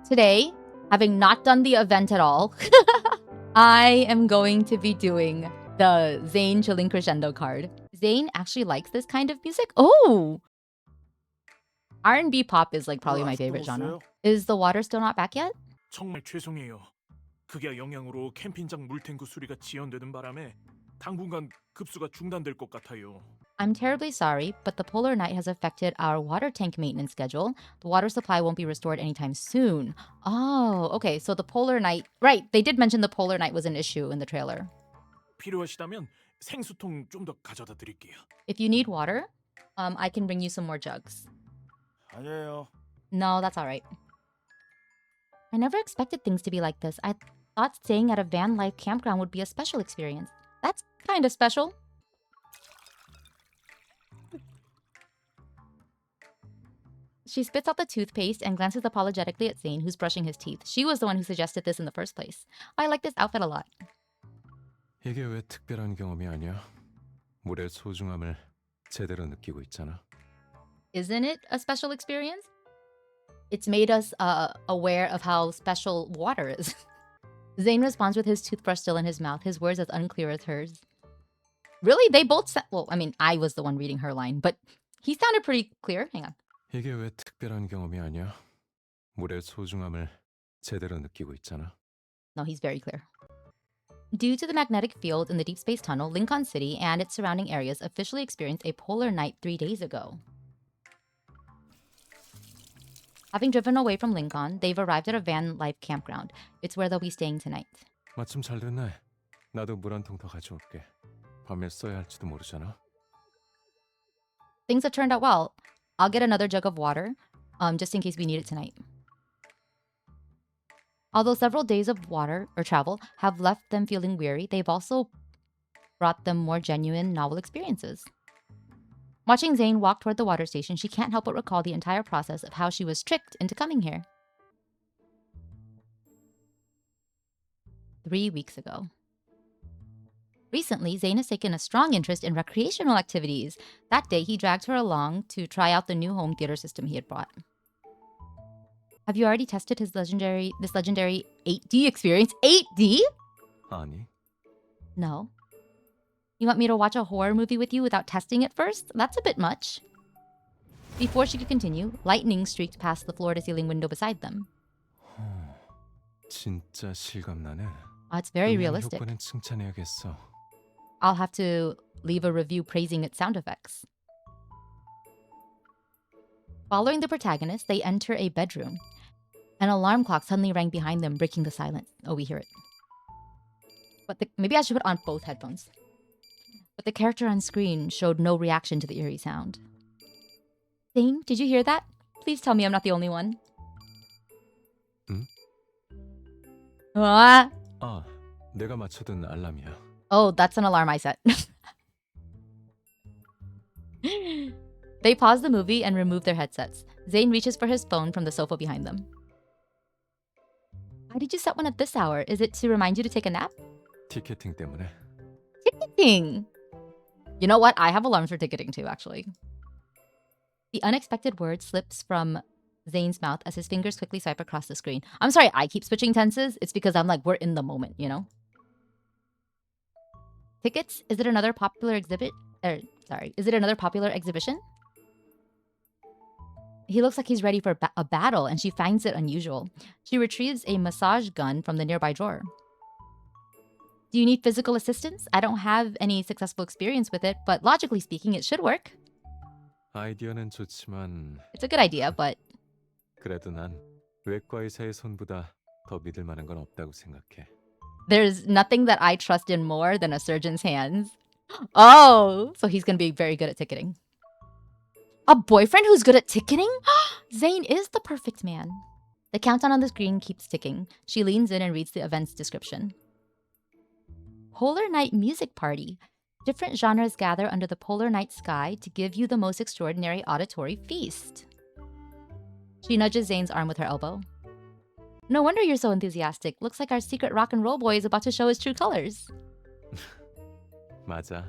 Today, having not done the event at all, I am going to be doing the Zayne Chilling Crescendo card. Zayne actually likes this kind of music. Oh! R&B pop is like probably my favorite genre. Is the water still not back yet? 정말 죄송해요. 극의 영향으로 캠핑장 물탱크 수리가 지연되는 바람에 당분간 급수가 중단될 것 같아요. I'm terribly sorry, but the polar night has affected our water tank maintenance schedule. The water supply won't be restored anytime soon. Oh, okay. So the polar night, right. They did mention the polar night was an issue in the trailer. 필요하시다면 생수통 좀 더 가져다 드릴게요. If you need water, I can bring you some more jugs. 아니에요. No, that's all right. I never expected things to be like this. I thought staying at a van life campground would be a special experience. That's kind of special. She spits out the toothpaste and glances apologetically at Zayne, who's brushing his teeth. She was the one who suggested this in the first place. I like this outfit a lot. 이게 왜 특별한 경험이 아니야? 물의 소중함을 제대로 느끼고 있잖아. Isn't it a special experience? It's made us aware of how special water is. Zayne responds with his toothbrush still in his mouth, his words as unclear as hers. Really? They both well, I mean, I was the one reading her line, but he sounded pretty clear. Hang on. 이게 왜 특별한 경험이 아니야? 물의 소중함을 제대로 느끼고 있잖아. No, he's very clear. Due to the magnetic field in the Deep Space Tunnel, Lincoln City and its surrounding areas officially experienced a polar night 3 days ago. Having driven away from Lincoln, they've arrived at a van life campground. It's where they'll be staying tonight. 마침 잘 됐네. 나도 물 한 통 더 가져올게. 밤에 써야 할지도 모르잖아. Things have turned out well. I'll get another jug of water, just in case we need it tonight. Although several days of water or travel have left them feeling weary, they've also brought them more genuine, novel experiences. Watching Zayne walk toward the water station, she can't help but recall the entire process of how she was tricked into coming here. 3 weeks ago. Recently, Zayne has taken a strong interest in recreational activities. That day, he dragged her along to try out the new home theater system he had brought. Have you already tested this legendary 8D experience? 8D? 아니. No. You want me to watch a horror movie with you without testing it first? That's a bit much. Before she could continue, lightning streaked past the floor-to-ceiling window beside them. 진짜 실감나네. It's very realistic. 효과는 칭찬해야겠어. I'll have to leave a review praising its sound effects. Following the protagonist, they enter a bedroom. An alarm clock suddenly rang behind them, breaking the silence. Oh, we hear it. But maybe I should put on both headphones. But the character on screen showed no reaction to the eerie sound. Zayne, did you hear that? Please tell me I'm not the only one. 응? Ah! 아, 내가 맞춰둔 알람이야. Oh, that's an alarm I set. They pause the movie and remove their headsets. Zayne reaches for his phone from the sofa behind them. Why did you set one at this hour? Is it to remind you to take a nap? 티켓팅 때문에. Ticketing! You know what? I have alarms for ticketing too, actually. The unexpected word slips from Zayne's mouth as his fingers quickly swipe across the screen. I'm sorry, I keep switching tenses. It's because I'm like, we're in the moment, you know? Tickets? Is it another popular exhibit? Is it another popular exhibition? He looks like he's ready for a battle, and she finds it unusual. She retrieves a massage gun from the nearby drawer. Do you need physical assistance? I don't have any successful experience with it, but logically speaking, it should work. 아이디어는 좋지만 It's a good idea, but 그래도 난 외과 의사의 손보다 더 믿을 만한 건 없다고 생각해. there's nothing that I trust in more than a surgeon's hands. Oh, so he's going to be very good at ticketing. A boyfriend who's good at ticketing? Zayne is the perfect man. The countdown on the screen keeps ticking. She leans in and reads the event's description. Polar Night Music Party. Different genres gather under the polar night sky to give you the most extraordinary auditory feast. She nudges Zayne's arm with her elbow. No wonder you're so enthusiastic. Looks like our secret rock and roll boy is about to show his true colors. 맞아.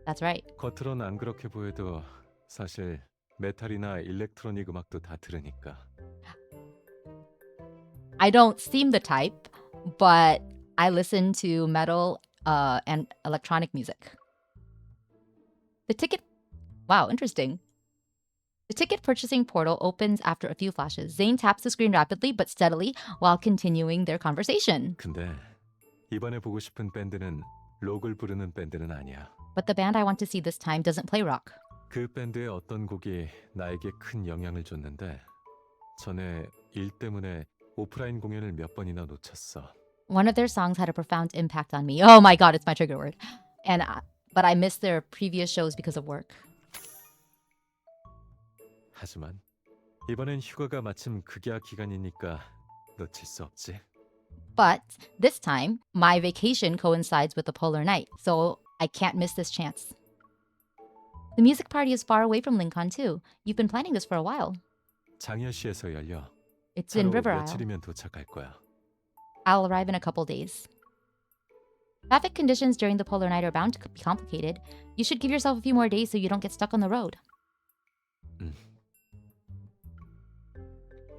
That's right. 겉으로는 안 그렇게 보여도 사실 메탈이나 일렉트로닉 음악도 다 들으니까. I don't seem the type, but I listen to metal and electronic music. The ticket. Wow, interesting. The ticket purchasing portal opens after a few flashes. Zayne taps the screen rapidly but steadily while continuing their conversation. 근데 이번에 보고 싶은 밴드는 록을 부르는 밴드는 아니야. But the band I want to see this time doesn't play rock. 그 밴드의 어떤 곡이 나에게 큰 영향을 줬는데 전에 일 때문에 오프라인 공연을 몇 번이나 놓쳤어. One of their songs had a profound impact on me. Oh my god, it's my trigger word. But I missed their previous shows because of work. 하지만 이번엔 휴가가 마침 극야 기간이니까 놓칠 수 없지. But this time, my vacation coincides with the polar night, so I can't miss this chance. The music party is far away from Lincoln too. You've been planning this for a while. 장야시에서 열려. It's in 차로 River Isle. 며칠이면 도착할 거야. I'll arrive in a couple days. Traffic conditions during the polar night are bound to be complicated. You should give yourself a few more days so you don't get stuck on the road.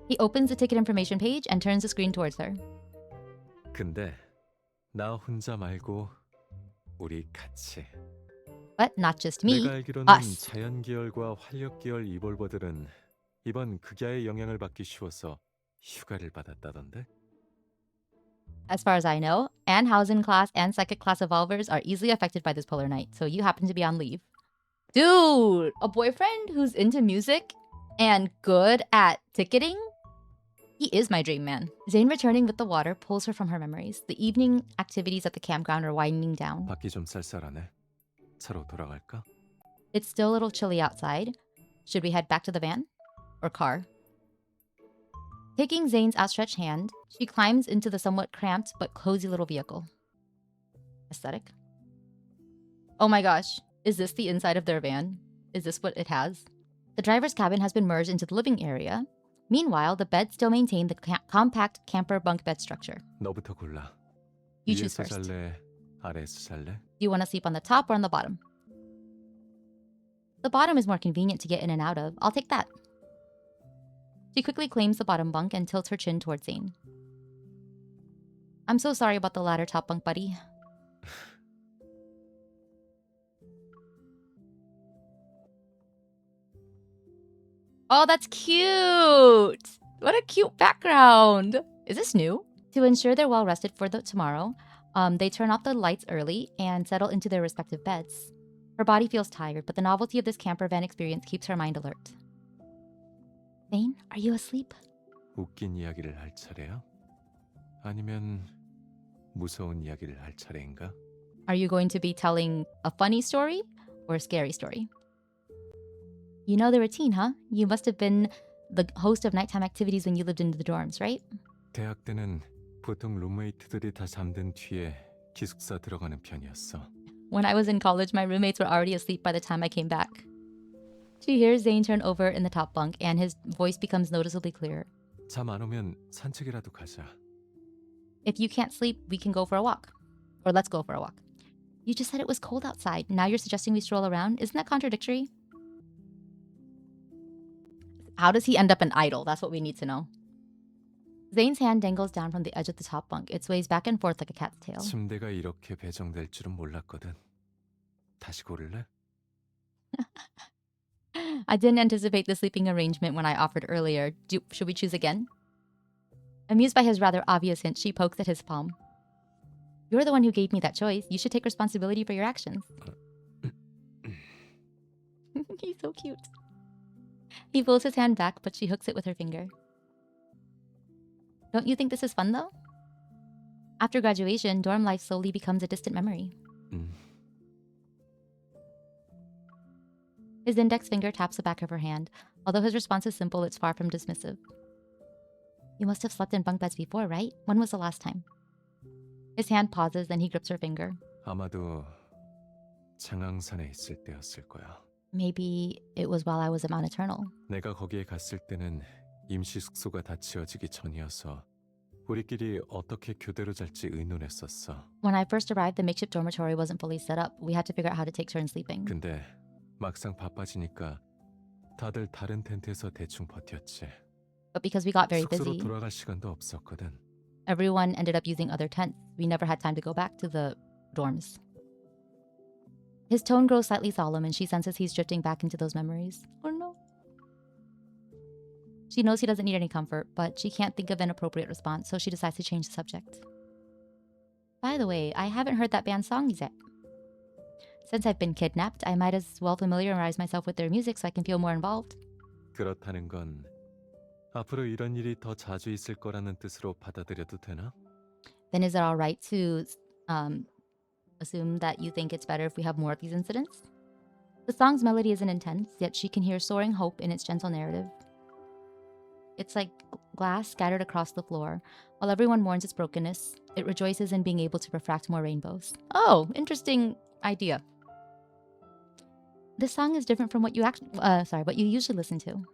He opens the ticket information page and turns the screen towards her. 근데 나 혼자 말고 우리 같이. But not just me, 내가 알기로는 us. 자연 계열과 활력 계열 이볼버들은 이번 극야의 영향을 받기 쉬워서 휴가를 받았다던데. As far as I know, Anhausen class and psychic class evolvers are easily affected by this polar night, so you happen to be on leave. Dude, a boyfriend who's into music and good at ticketing? He is my dream man. Zayne returning with the water pulls her from her memories. The evening activities at the campground are winding down. 밖이 좀 쌀쌀하네. 차로 돌아갈까? It's still a little chilly outside. Should we head back to the van? Or car? Taking Zayne's outstretched hand, she climbs into the somewhat cramped but cozy little vehicle. Aesthetic. Oh my gosh, is this the inside of their van? Is this what it has? The driver's cabin has been merged into the living area. Meanwhile, the beds still maintain the compact camper bunk bed structure. 너부터 골라. You choose 위에서 first. 잘래? 아래에서 잘래? Do you want to sleep on the top or on the bottom? The bottom is more convenient to get in and out of. I'll take that. She quickly claims the bottom bunk and tilts her chin towards Zayne. I'm so sorry about the ladder top bunk, buddy. Oh, that's cute! What a cute background! Is this new? To ensure they're well rested for tomorrow, they turn off the lights early and settle into their respective beds. Her body feels tired, but the novelty of this camper van experience keeps her mind alert. Zayne, are you asleep? 웃긴 이야기를 할 차례야? 아니면 무서운 이야기를 할 차례인가? Are you going to be telling a funny story or a scary story? You know the routine, huh? You must have been the host of nighttime activities when you lived in the dorms, right? 대학 때는 보통 룸메이트들이 다 잠든 뒤에 기숙사 들어가는 편이었어. When I was in college, my roommates were already asleep by the time I came back. She hears Zayne turn over in the top bunk, and his voice becomes noticeably clearer. 잠 안 오면 산책이라도 가자. If you can't sleep, we can go for a walk. Or let's go for a walk. You just said it was cold outside. Now you're suggesting we stroll around? Isn't that contradictory? How does he end up an idol? That's what we need to know. Zayne's hand dangles down from the edge of the top bunk. It sways back and forth like a cat's tail. 침대가 이렇게 배정될 줄은 몰랐거든. 다시 고를래? I didn't anticipate the sleeping arrangement when I offered earlier. Should we choose again? Amused by his rather obvious hint, she pokes at his palm. You're the one who gave me that choice. You should take responsibility for your actions. He's so cute. He pulls his hand back, but she hooks it with her finger. Don't you think this is fun, though? After graduation, dorm life slowly becomes a distant memory. His index finger taps the back of her hand. Although his response is simple, it's far from dismissive. You must have slept in bunk beds before, right? When was the last time? His hand pauses, then he grips her finger. 아마도 장항산에 있을 때였을 거야. Maybe it was while I was at Mount Eternal. 내가 거기에 갔을 때는 임시 숙소가 다 지어지기 전이어서 우리끼리 어떻게 교대로 잘지 의논했었어. When I first arrived, the makeshift dormitory wasn't fully set up. We had to figure out how to take turns sleeping. 근데 막상 바빠지니까 다들 다른 텐트에서 대충 버텼지. But because we got very 숙소로 busy, 돌아갈 시간도 없었거든. everyone ended up using other tents. We never had time to go back to the dorms. His tone grows slightly solemn and she senses he's drifting back into those memories. Oh no. She knows he doesn't need any comfort, but she can't think of an appropriate response, so she decides to change the subject. By the way, I haven't heard that band's songs yet. Since I've been kidnapped, I might as well familiarize myself with their music so I can feel more involved. 그렇다는 건 앞으로 이런 일이 더 자주 있을 거라는 뜻으로 받아들여도 되나? Then is it alright to assume that you think it's better if we have more of these incidents? The song's melody isn't intense, yet she can hear soaring hope in its gentle narrative. It's like glass scattered across the floor. While everyone mourns its brokenness, it rejoices in being able to refract more rainbows. Oh, interesting idea. This song is different from what you what you usually listen to.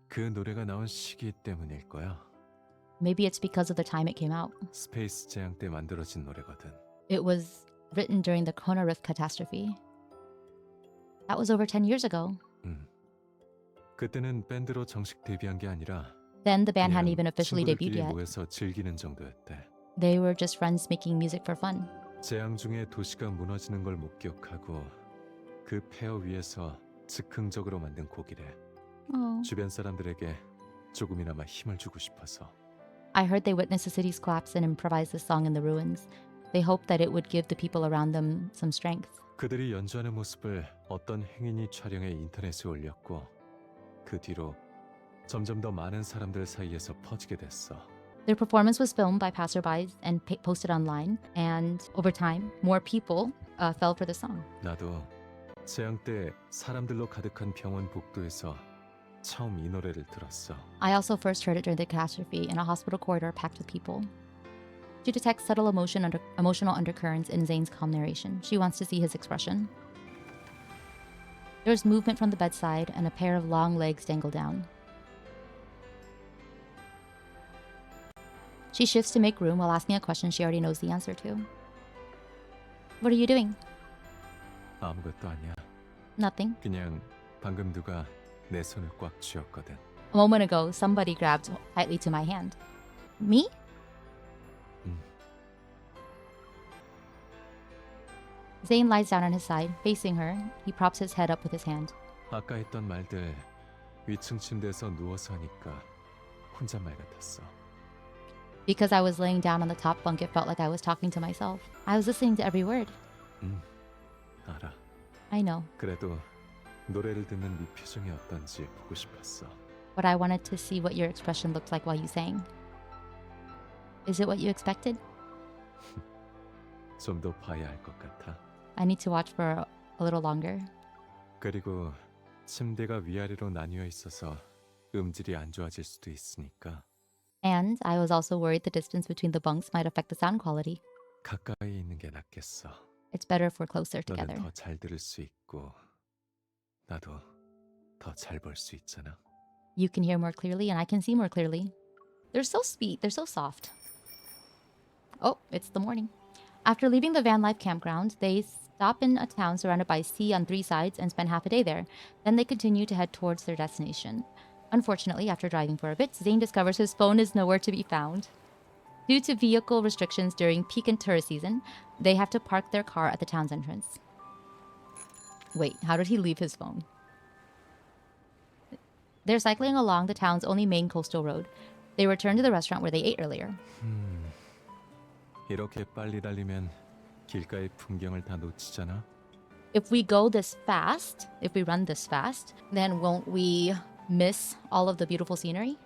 그 노래가 나온 시기 때문일 거야. Maybe it's because of the time it came out. 스페이스 재앙 때 만들어진 노래거든. It was written during the Kona Rift catastrophe. That was over 10 years ago. 그때는 밴드로 정식 데뷔한 게 아니라 Then the band hadn't 그냥 even officially debuted 친구들끼리 yet. 모여서 즐기는 정도였대. They were just friends making music for fun. 재앙 중에 도시가 무너지는 걸 목격하고 그 폐허 위에서 즉흥적으로 만든 곡이래. Oh. 주변 사람들에게 조금이나마 힘을 주고 싶어서. I heard they witnessed the city's collapse and improvised this song in the ruins. They hoped that it would give the people around them some strength. 그들이 연주하는 모습을 어떤 행인이 촬영해 인터넷에 올렸고 그 뒤로 점점 더 많은 사람들 사이에서 퍼지게 됐어. Their performance was filmed by passerbys and posted online, and over time, more people fell for the song. 나도 재앙 때 사람들로 가득한 병원 복도에서 처음 이 노래를 들었어. I also first heard it during the catastrophe in a hospital corridor packed with people. She detects subtle emotional undercurrents in Zayne's calm narration. She wants to see his expression. There's movement from the bedside, and a pair of long legs dangle down. She shifts to make room while asking a question she already knows the answer to. What are you doing? 아무것도 아니야. Nothing. 그냥 방금 누가 내 손을 꽉 쥐었거든. A moment ago, somebody grabbed tightly to my hand. Me? Zayne lies down on his side, facing her. He props his head up with his hand. 아까 했던 말들 위층 침대에서 누워서 하니까 혼잣말 같았어. Because I was laying down on the top bunk, it felt like I was talking to myself. I was listening to every word. 알아. I know. 그래도 노래를 듣는 네 표정이 어떤지 보고 싶었어. But I wanted to see what your expression looked like while you sang. Is it what you expected? 좀 더 봐야 할 것 같아. I need to watch for a little longer. 그리고 침대가 위아래로 나뉘어 있어서 음질이 안 좋아질 수도 있으니까 And I was also worried the distance between the bunks might affect the sound quality. 가까이 있는 게 낫겠어. It's better if we're closer 너는 together. 더 잘 들을 수 있고 나도 더 잘 볼 수 있잖아. You can hear more clearly and I can see more clearly. They're so sweet. They're so soft. Oh, it's the morning. After leaving the van life campground, they stop in a town surrounded by sea on 3 sides and spend half a day there. Then they continue to head towards their destination. Unfortunately, after driving for a bit, Zayne discovers his phone is nowhere to be found. Due to vehicle restrictions during peak and tourist season, they have to park their car at the town's entrance. Wait, how did he leave his phone? They're cycling along the town's only main coastal road. They return to the restaurant where they ate earlier. 이렇게 빨리 달리면 길가의 풍경을 다 놓치잖아. If we go this fast, if we run this fast, then won't we miss all of the beautiful scenery?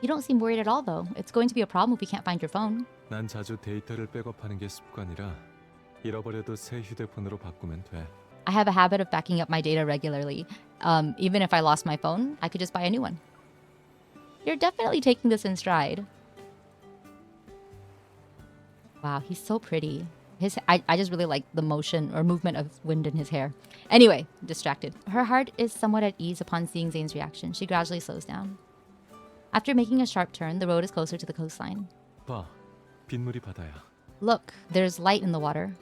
You don't seem worried at all, though. It's going to be a problem if we can't find your phone. 난 자주 데이터를 백업하는 게 습관이라 잃어버려도 새 휴대폰으로 바꾸면 돼. I have a habit of backing up my data regularly. Even if I lost my phone, I could just buy a new one. You're definitely taking this in stride. Wow, he's so pretty. I just really like the motion or movement of wind in his hair. Anyway, distracted. Her heart is somewhat at ease upon seeing Zayne's reaction. She gradually slows down. After making a sharp turn, the road is closer to the coastline. 봐, 빗물이 바다야. Look, there's light in the water.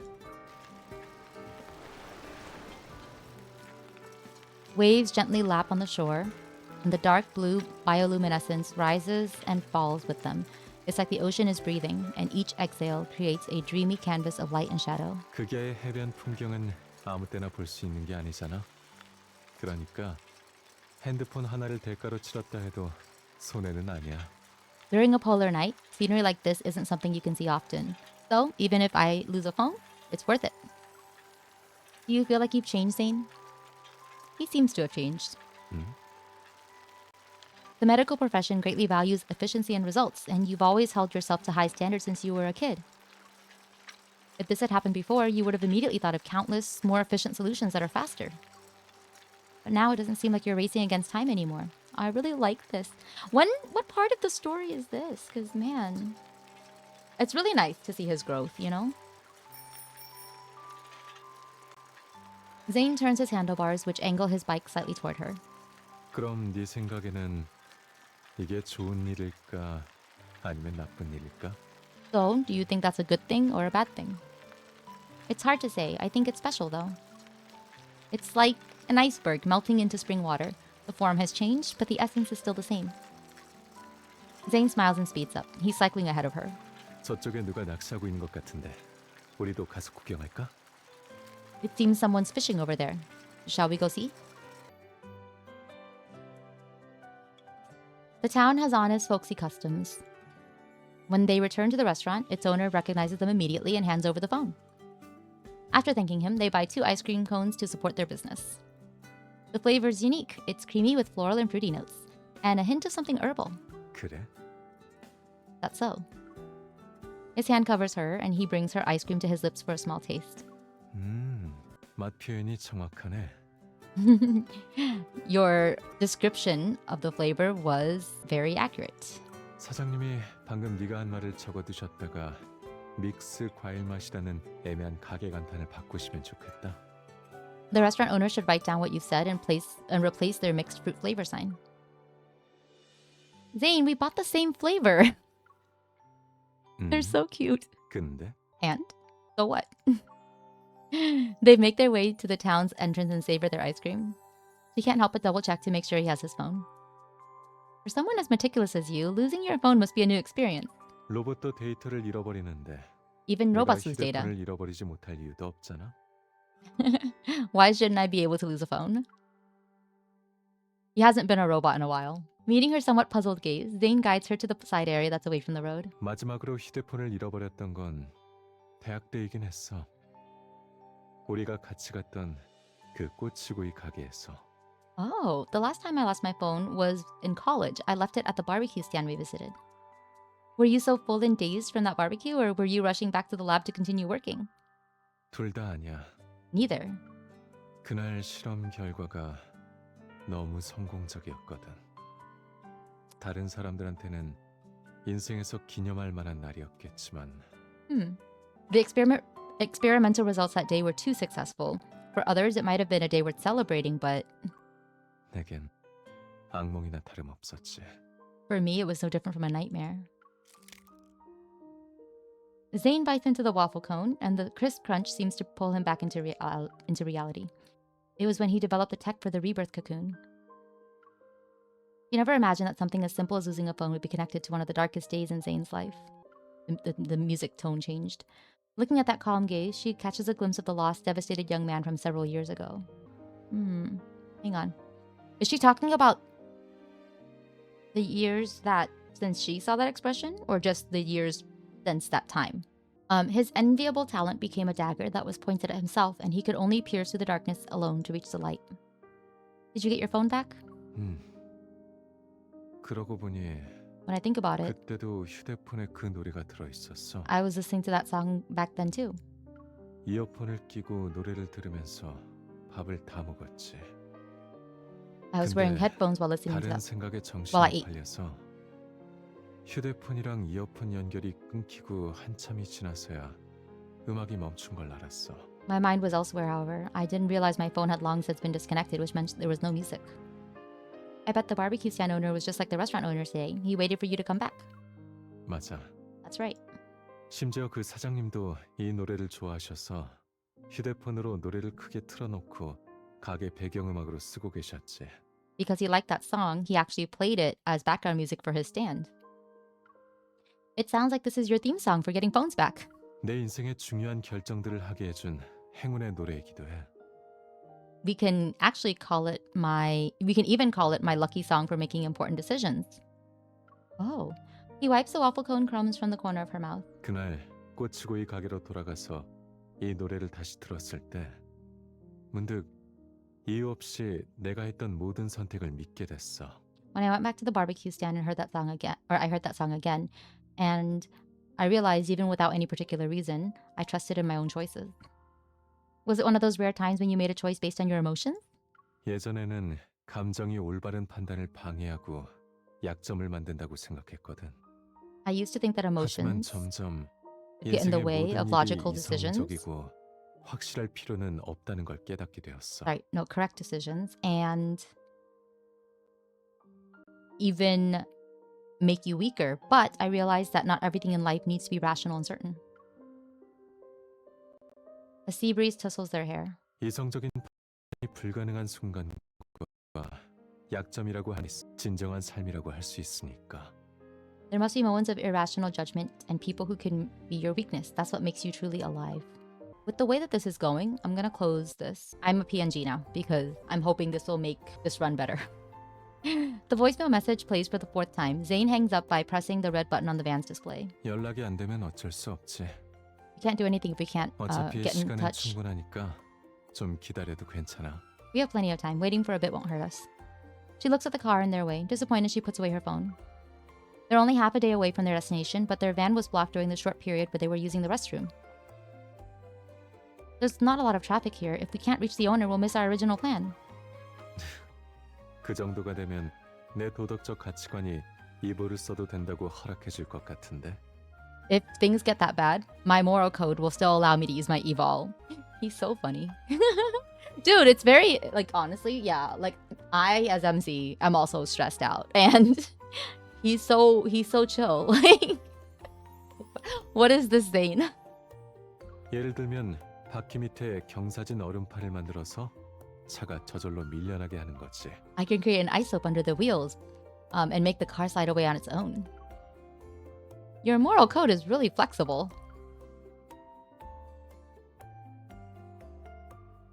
Waves gently lap on the shore, and the dark blue bioluminescence rises and falls with them. It's like the ocean is breathing, and each exhale creates a dreamy canvas of light and shadow. 그게 해변 풍경은 아무 때나 볼 수 있는 게 아니잖아. 그러니까 핸드폰 하나를 대가로 치렀다 해도 손해는 아니야. During a polar night, scenery like this isn't something you can see often. So, even if I lose a phone, it's worth it. Do you feel like you've changed, Zayne? He seems to have changed. 응? The medical profession greatly values efficiency and results, and you've always held yourself to high standards since you were a kid. If this had happened before, you would have immediately thought of countless, more efficient solutions that are faster. But now it doesn't seem like you're racing against time anymore. I really like this. What part of the story is this? Because, man, it's really nice to see his growth, you know? Zayne turns his handlebars, which angle his bike slightly toward her. 그럼 네 생각에는 이게 좋은 일일까 아니면 나쁜 일일까? So, do you think that's a good thing or a bad thing? It's hard to say. I think it's special, though. It's like an iceberg melting into spring water. The form has changed, but the essence is still the same. Zayne smiles and speeds up. He's cycling ahead of her. 저쪽에 누가 낚시하고 있는 것 같은데 우리도 가서 구경할까? It seems someone's fishing over there. Shall we go see? The town has honest, folksy customs. When they return to the restaurant, its owner recognizes them immediately and hands over the phone. After thanking him, they buy 2 ice cream cones to support their business. The flavor's unique. It's creamy with floral and fruity notes, and a hint of something herbal. 그래? That's so. His hand covers her, and he brings her ice cream to his lips for a small taste. 맛 표현이 정확하네. Your description of the flavor was very accurate. 사장님이 방금 네가 한 말을 적어두셨다가 믹스 과일 맛이라는 애매한 가게 간판을 바꾸시면 좋겠다. The restaurant owner should write down what you said and replace their mixed fruit flavor sign. Zayne, we bought the same flavor. They're so cute. 근데? And? So what? They make their way to the town's entrance and savor their ice cream. She can't help but double check to make sure he has his phone. For someone as meticulous as you, losing your phone must be a new experience. 로봇도 데이터를 잃어버리는데 Even 내가 robots lose data. 휴대폰을 잃어버리지 못할 이유도 없잖아. Why shouldn't I be able to lose a phone? He hasn't been a robot in a while. Meeting her somewhat puzzled gaze, Zayne guides her to the side area that's away from the road. 마지막으로 휴대폰을 잃어버렸던 건 대학 때이긴 했어. 우리가 같이 갔던 그 꼬치구이 가게에서. Oh, the last time I lost my phone was in college. I left it at the barbecue stand we visited. Were you so full and dazed from that barbecue, or were you rushing back to the lab to continue working? 둘 다 아니야. Neither. 그날 실험 결과가 너무 성공적이었거든. 다른 사람들한테는 인생에서 기념할 만한 날이었겠지만 The experimental results that day were too successful. For others, it might have been a day worth celebrating, but 내겐 악몽이나 다름없었지. for me, it was no different from a nightmare. Zayne bites into the waffle cone, and the crisp crunch seems to pull him back into reality. It was when he developed the tech for the rebirth cocoon. You never imagined that something as simple as losing a phone would be connected to one of the darkest days in Zayne's life. The music tone changed. Looking at that calm gaze, she catches a glimpse of the lost, devastated young man from several years ago. Hang on. Is she talking about the years that since she saw that expression, or just the years since that time? His enviable talent became a dagger that was pointed at himself, and he could only pierce through the darkness alone to reach the light. Did you get your phone back? 그러고 보니 When I think about it, 그때도 휴대폰에 그 노래가 들어있었어. I was listening to that song back then too. 이어폰을 끼고 노래를 들으면서 밥을 다 먹었지. I was wearing 근데 headphones while listening to 다른 that. 생각에 While I 정신이 ate. 팔려서 휴대폰이랑 이어폰 연결이 끊기고 한참이 지나서야 음악이 멈춘 걸 알았어. My mind was elsewhere, however. I didn't realize my phone had long since been disconnected, which meant there was no music. I bet the barbecue stand owner was just like the restaurant owner today. He waited for you to come back. 맞아. That's right. 심지어 그 사장님도 이 노래를 좋아하셔서 휴대폰으로 노래를 크게 틀어놓고 가게 배경음악으로 쓰고 계셨지. Because he liked that song, he actually played it as background music for his stand. It sounds like this is your theme song for getting phones back. 내 인생의 중요한 결정들을 하게 해준 행운의 노래이기도 해. We can even call it my lucky song for making important decisions. Oh. He wipes the waffle cone crumbs from the corner of her mouth. 그날 꼬치구이 가게로 돌아가서 이 노래를 다시 들었을 때 문득 이유 없이 내가 했던 모든 선택을 믿게 됐어. When I went back to the barbecue stand and heard that song again, and I realized even without any particular reason, I trusted in my own choices. Was it one of those rare times when you made a choice based on your emotions? 예전에는 감정이 올바른 판단을 방해하고 약점을 만든다고 생각했거든. I used to think that 하지만 emotions 점점 get in the 인생의 way 모든 of 일이 logical decisions. 이성적이고 확실할 필요는 없다는 걸 깨닫게 되었어. Right, no, correct decisions, and even make you weaker. But I realized that not everything in life needs to be rational and certain. A sea breeze tussles their hair. 이성적인 판단이 불가능한 순간과 약점이라고 하니 진정한 삶이라고 할 수 있으니까. There must be moments of irrational judgment and people who can be your weakness. That's what makes you truly alive. With the way that this is going, I'm gonna close this. I'm a PNG now because I'm hoping this will make this run better. The voicemail message plays for the 4th time. Zayne hangs up by pressing the red button on the van's display. 연락이 안 되면 어쩔 수 없지. We can't do anything if we can't 어차피 get in 시간은 touch. 충분하니까 좀 기다려도 괜찮아. We have plenty of time. Waiting for a bit won't hurt us. She looks at the car in their way. Disappointed, she puts away her phone. They're only half a day away from their destination, but their van was blocked during the short period where they were using the restroom. There's not a lot of traffic here. If we can't reach the owner, we'll miss our original plan. 그 정도가 되면 내 도덕적 가치관이 이보를 써도 된다고 허락해 줄 것 같은데. If things get that bad, my moral code will still allow me to use my evol. He's so funny. Dude, it's very, like, honestly, yeah, like, I, as MC, am also stressed out. And he's so chill. Like, what is this, Zayne? 예를 들면 바퀴 밑에 경사진 얼음판을 만들어서 차가 저절로 밀려나게 하는 거지. I can create an ice slope under the wheels and make the car slide away on its own. Your moral code is really flexible.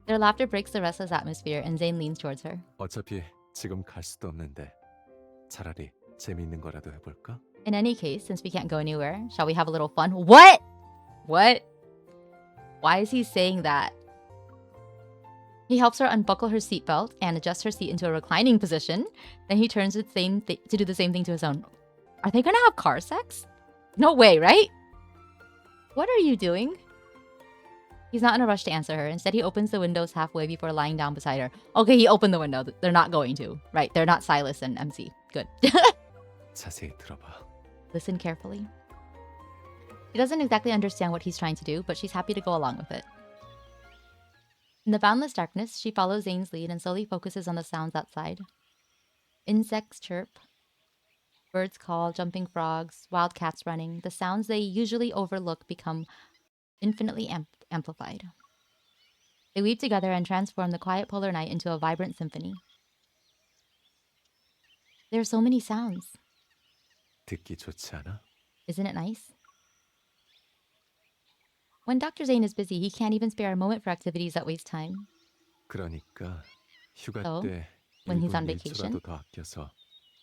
Their laughter breaks the restless atmosphere and Zayne leans towards her. 어차피 지금 갈 수도 없는데 차라리 재미있는 거라도 해볼까? In any case, since we can't go anywhere, shall we have a little fun? What? What? Why is he saying that? He helps her unbuckle her seatbelt and adjust her seat into a reclining position. Then he turns to do the same thing to his own. Are they gonna have car sex? No way, right? What are you doing? He's not in a rush to answer her. Instead, he opens the windows halfway before lying down beside her. Okay, he opened the window. They're not going to. Right, they're not Silas and MC. Good. 자세히 들어봐. Listen carefully. She doesn't exactly understand what he's trying to do, but she's happy to go along with it. In the boundless darkness, she follows Zayne's lead and slowly focuses on the sounds outside. Insects chirp, birds call, jumping frogs, wild cats running. The sounds they usually overlook become infinitely amplified. They weave together and transform the quiet polar night into a vibrant symphony. There are so many sounds. 듣기 좋지 않아? Isn't it nice? When Dr. Zayne is busy, he can't even spare a moment for activities that waste time. 그러니까 휴가 So, 때 when he's 1분 on vacation? 1초라도 더 아껴서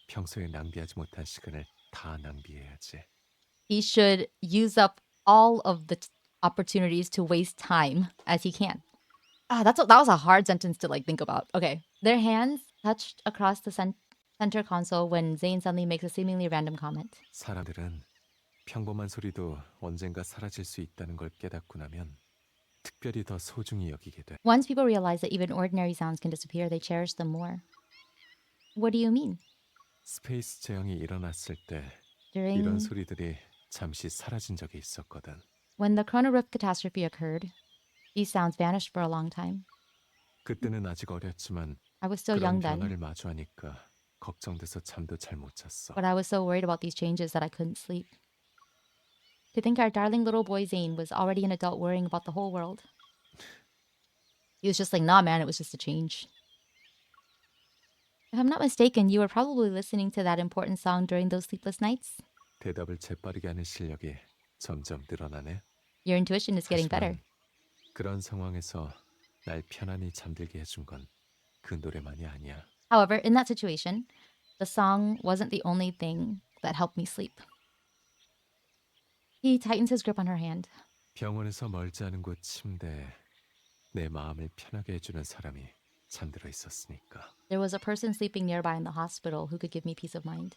평소에 낭비하지 못한 시간을 다 낭비해야지. He should use up all of the opportunities to waste time as he can. That was a hard sentence to think about. Okay. Their hands touched across the center console when Zayne suddenly makes a seemingly random comment. 사람들은 평범한 소리도 언젠가 사라질 수 있다는 걸 깨닫고 나면 특별히 더 소중히 여기게 돼. Once people realize that even ordinary sounds can disappear, they cherish them more. What do you mean? 스페이스 재앙이 일어났을 때 During 이런 소리들이 잠시 사라진 적이 있었거든. when the Chrono Rift catastrophe occurred, these sounds vanished for a long time. 그때는 아직 어렸지만 I was still 그런 young then, 변화를 마주하니까 걱정돼서 잠도 잘 못 잤어. but I was so worried about these changes that I couldn't sleep. To think our darling little boy Zayne was already an adult worrying about the whole world. He was just like, nah, man, it was just a change. If I'm not mistaken, you were probably listening to that important song during those sleepless nights. 대답을 재빠르게 하는 실력이 점점 늘어나네. Your intuition is getting better. 하지만 그런 상황에서 날 편안히 잠들게 해준 건 그 노래만이 아니야. However, in that situation, the song wasn't the only thing that helped me sleep. He tightens his grip on her hand. 병원에서 멀지 않은 곳 침대에 내 마음을 편하게 해주는 사람이 잠들어 있었으니까. There was a person sleeping nearby in the hospital who could give me peace of mind.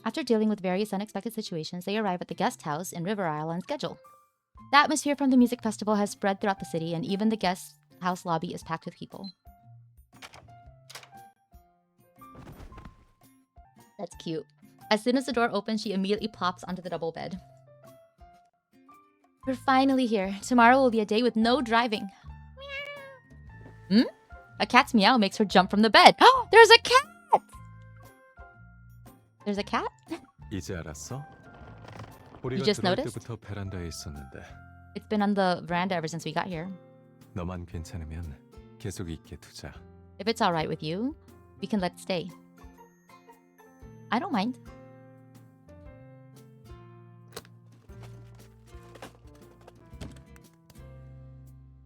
After dealing with various unexpected situations, they arrive at the guest house in River Isle on schedule. The atmosphere from the music festival has spread throughout the city, and even the guest house lobby is packed with people. That's cute. As soon as the door opens, she immediately plops onto the double bed. We're finally here. Tomorrow will be a day with no driving. A cat's meow makes her jump from the bed. Oh, there's a cat! There's a cat? 이제 알았어? 우리가 just 들어올 noticed? 때부터 베란다에 있었는데 It's been on the veranda ever since we got here. 너만 괜찮으면 계속 있게 두자. If it's alright with you, we can let it stay. I don't mind.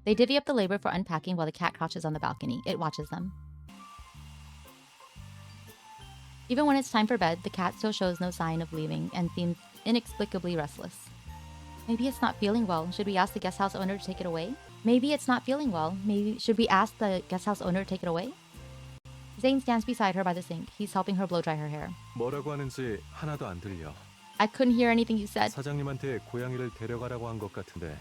They divvy up the labor for unpacking while the cat crouches on the balcony. It watches them. Even when it's time for bed, the cat still shows no sign of leaving and seems inexplicably restless. Maybe it's not feeling well. Should we ask the guest house owner to take it away? Maybe it's not feeling well. Maybe should we ask the guest house owner to take it away? Zayne stands beside her by the sink. He's helping her blow dry her hair. 뭐라고 하는지 하나도 안 들려. I couldn't hear anything you said. 사장님한테 고양이를 데려가라고 한 것 같은데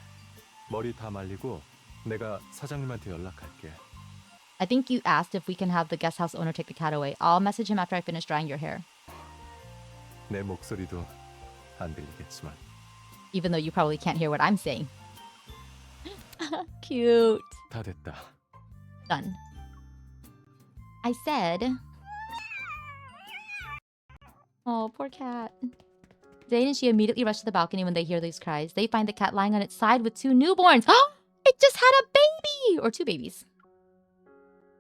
머리 다 말리고 내가 사장님한테 연락할게. I think you asked if we can have the guest house owner take the cat away. I'll message him after I finish drying your hair. 내 목소리도 안 들리겠지만. Even though you probably can't hear what I'm saying. Cute. 다 됐다. Done. I said... Oh, poor cat. Zayne and she immediately rush to the balcony when they hear these cries. They find the cat lying on its side with two newborns. It just had a baby! Or two babies.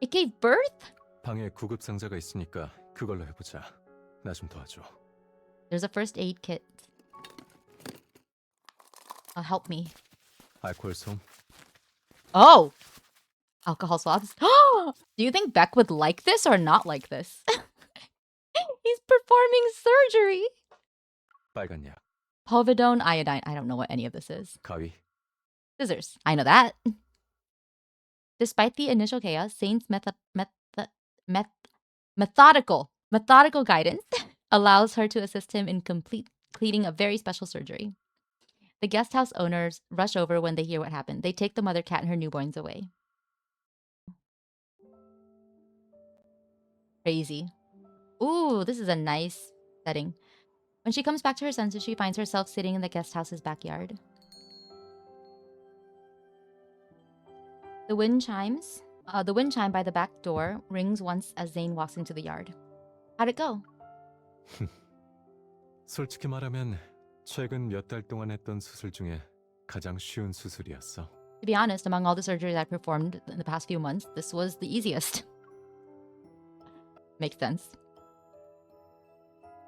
It gave birth? 방에 구급 상자가 있으니까 그걸로 해보자. 나 좀 도와줘. There's a first aid kit. Help me. 알코올 솜. Oh! Alcohol swabs. Do you think Beck would like this or not like this? He's performing surgery. 빨간 약. Povidone, iodine. I don't know what any of this is. 가위. Scissors. I know that. Despite the initial chaos, Zayne's methodical guidance allows her to assist him in completing a very special surgery. The guest house owners rush over when they hear what happened. They take the mother cat and her newborns away. Crazy. Ooh, this is a nice setting. When she comes back to her senses, she finds herself sitting in the guest house's backyard. The wind chime by the back door rings once as Zayne walks into the yard. How'd it go? 솔직히 말하면 최근 몇 달 동안 했던 수술 중에 가장 쉬운 수술이었어. To be honest, among all the surgeries I performed in the past few months, this was the easiest. Makes sense.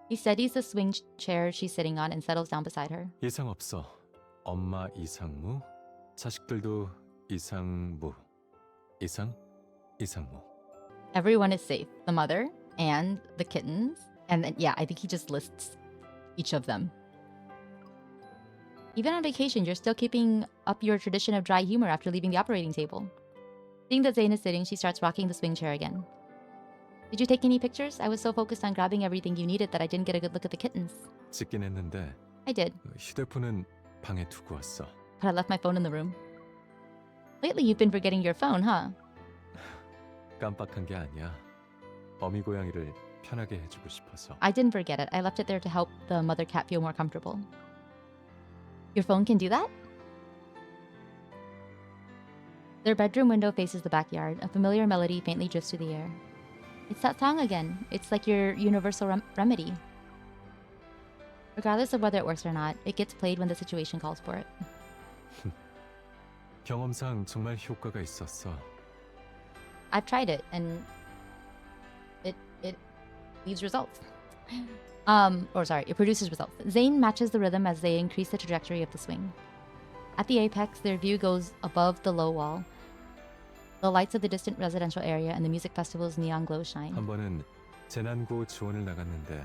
He steadies the swing chair she's sitting on and settles down beside her. 이상 없어. 엄마 이상무, 자식들도 이상무. 이상무. Everyone is safe. The mother and the kittens. And then, yeah, I think he just lists each of them. Even on vacation, you're still keeping up your tradition of dry humor after leaving the operating table. Seeing that Zayne is sitting, she starts rocking the swing chair again. Did you take any pictures? I was so focused on grabbing everything you needed that I didn't get a good look at the kittens. 찍긴 했는데 I did, 휴대폰은 방에 두고 왔어. but I left my phone in the room. Lately, you've been forgetting your phone, huh? 깜빡한 게 아니야. 어미 고양이를 편하게 해주고 싶어서. I didn't forget it. I left it there to help the mother cat feel more comfortable. Your phone can do that? Their bedroom window faces the backyard. A familiar melody faintly drifts through the air. It's that song again. It's like your universal remedy. Regardless of whether it works or not, it gets played when the situation calls for it. 경험상 정말 효과가 있었어. I've tried it and it leaves results. It produces results. Zayne matches the rhythm as they increase the trajectory of the swing. At the apex, their view goes above the low wall. The lights of the distant residential area and the music festival's neon glow shine. 한 번은 재난구호 지원을 나갔는데